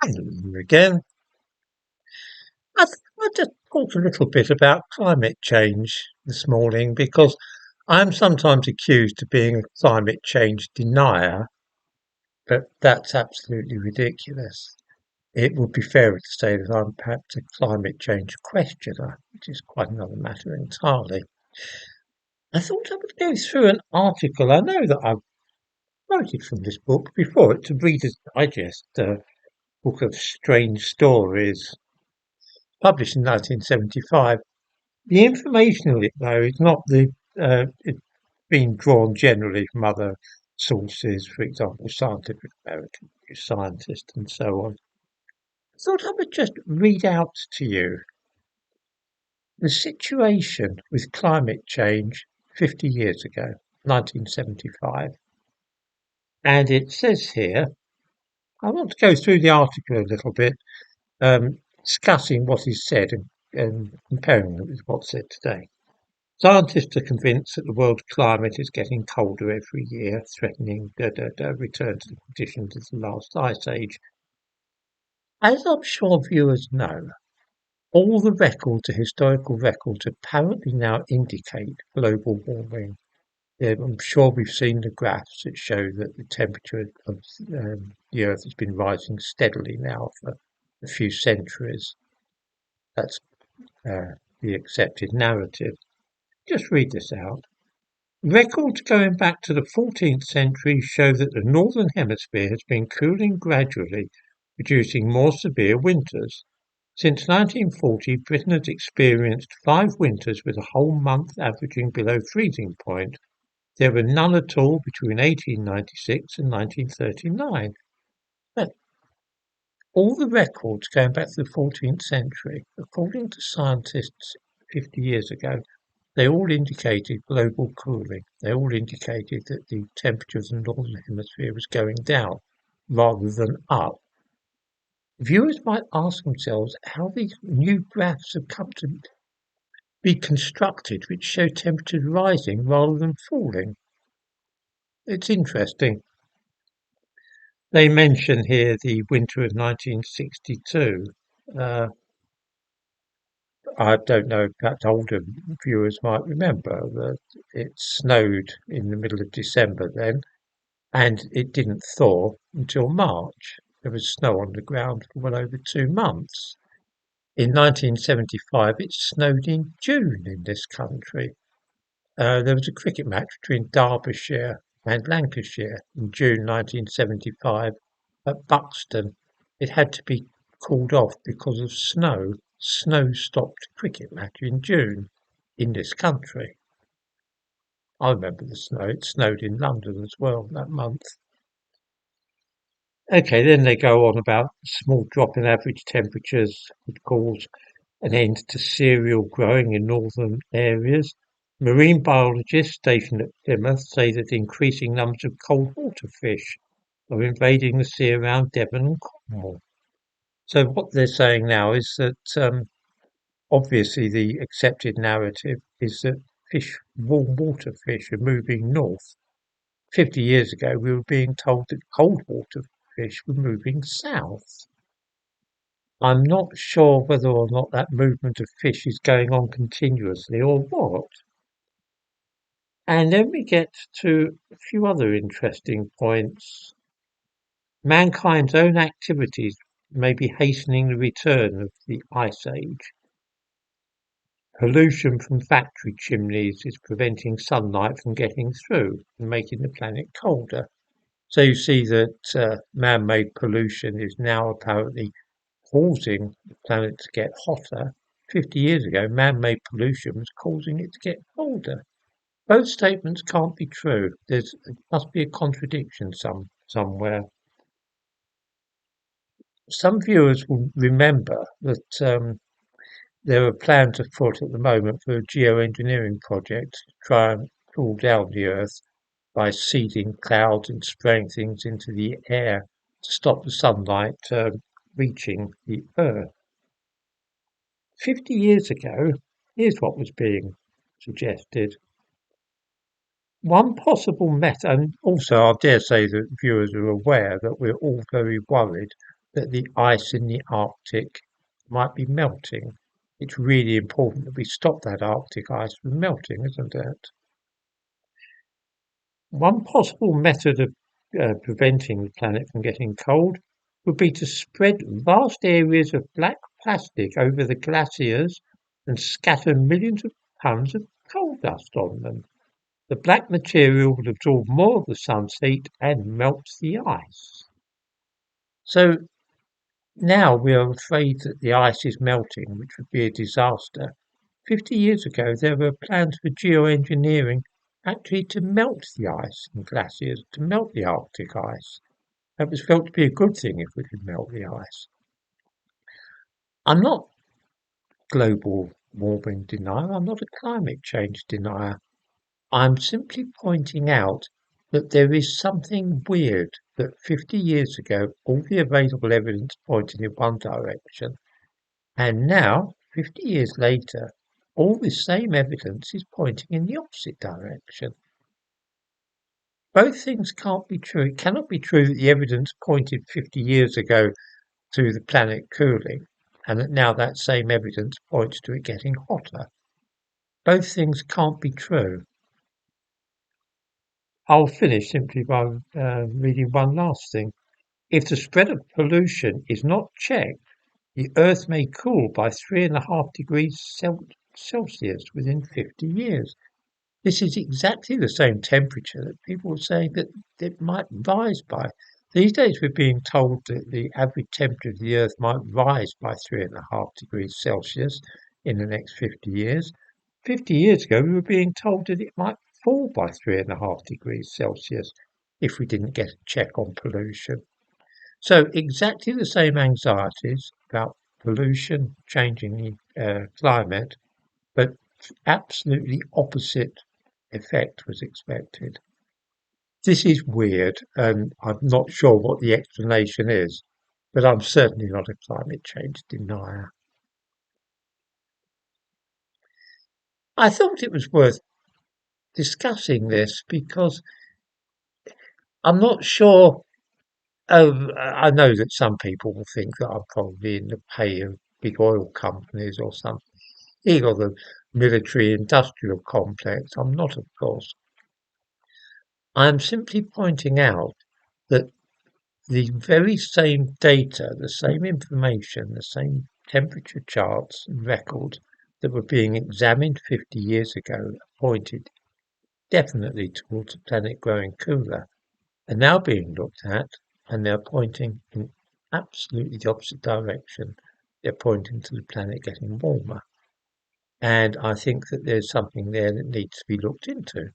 Hello again. I just talked a little bit about climate change this morning because I'm sometimes accused of being a climate change denier, but that's absolutely ridiculous. It would be fairer to say that I'm perhaps a climate change questioner, which is quite another matter entirely. I thought I would go through an article. I know that I've quoted from this book before. It's a Reader's Digest book of strange stories, published in 1975. The information in it, though, is not it's been drawn generally from other sources, for example, Scientific American, Scientist, and so on. I thought I would just read out to you the situation with climate change 50 years ago, 1975. And it says here, I want to go through the article a little bit, discussing what is said and comparing it with what's said today. Scientists are convinced that the world's climate is getting colder every year, threatening return to the conditions of the last ice age. As I'm sure viewers know, all the historical records apparently now indicate global warming. I'm sure we've seen the graphs that show that the temperature of the Earth has been rising steadily now for a few centuries. That's the accepted narrative. Just read this out. Records going back to the 14th century show that the northern hemisphere has been cooling gradually, producing more severe winters. Since 1940, Britain has experienced 5 winters with a whole month averaging below freezing point. There were none at all between 1896 and 1939. But all the records going back to the 14th century, according to scientists 50 years ago, they all indicated global cooling. They all indicated that the temperature of the northern hemisphere was going down rather than up. Viewers might ask themselves how these new graphs have come to be constructed, which show temperatures rising rather than falling. It's interesting. They mention here the winter of 1962. Uh, I don't know, perhaps older viewers might remember that it snowed in the middle of December then, and it didn't thaw until March. There was snow on the ground for well over 2 months. In 1975, it snowed in June in this country. There was a cricket match between Derbyshire and Lancashire in June 1975 at Buxton. It had to be called off because of snow. Snow stopped a cricket match in June in this country. I remember the snow. It snowed in London as well that month. Okay, then they go on about a small drop in average temperatures would cause an end to cereal growing in northern areas. Marine biologists stationed at Plymouth say that increasing numbers of cold water fish are invading the sea around Devon and Cornwall. So what they're saying now is that obviously the accepted narrative is that warm water fish are moving north. 50 years ago, we were being told that cold water fish were moving south. I'm not sure whether or not that movement of fish is going on continuously or what. And then we get to a few other interesting points. Mankind's own activities may be hastening the return of the Ice Age. Pollution from factory chimneys is preventing sunlight from getting through and making the planet colder. So you see that man-made pollution is now apparently causing the planet to get hotter. 50 years ago, man-made pollution was causing it to get colder. Both statements can't be true. There must be a contradiction somewhere. Some viewers will remember that there are plans afoot at the moment for a geoengineering project to try and cool down the Earth by seeding clouds and spraying things into the air to stop the sunlight reaching the Earth. 50 years ago, here's what was being suggested. One possible method, and also I dare say that viewers are aware that we're all very worried that the ice in the Arctic might be melting. It's really important that we stop that Arctic ice from melting, isn't it? One possible method of preventing the planet from getting cold would be to spread vast areas of black plastic over the glaciers and scatter millions of tons of coal dust on them. The black material would absorb more of the sun's heat and melt the ice. So now we are afraid that the ice is melting, which would be a disaster. 50 years ago, there were plans for geoengineering actually to melt the ice in glaciers, to melt the Arctic ice. That was felt to be a good thing if we could melt the ice. I'm not global warming denier. I'm not a climate change denier. I'm simply pointing out that there is something weird that 50 years ago all the available evidence pointed in one direction, and now, 50 years later, all the same evidence is pointing in the opposite direction. Both things can't be true. It cannot be true that the evidence pointed 50 years ago to the planet cooling, and that now that same evidence points to it getting hotter. Both things can't be true. I'll finish simply by reading one last thing. If the spread of pollution is not checked, the Earth may cool by 3.5 degrees Celsius within 50 years. This is exactly the same temperature that people are saying that it might rise by. These days we're being told that the average temperature of the Earth might rise by 3.5 degrees Celsius in the next 50 years. 50 years ago we were being told that it might fall by 3.5 degrees Celsius if we didn't get a check on pollution. So exactly the same anxieties about pollution changing the climate, but absolutely opposite effect was expected. This is weird, and I'm not sure what the explanation is, but I'm certainly not a climate change denier. I thought it was worth discussing this because I'm not sure. I know that some people will think that I'm probably in the pay of big oil companies or something, or the military industrial complex. I'm not, of course. I'm simply pointing out that the very same data, the same information, the same temperature charts and records that were being examined 50 years ago pointed definitely towards the planet growing cooler are now being looked at and they're pointing in absolutely the opposite direction. They're pointing to the planet getting warmer. And I think that there's something there that needs to be looked into.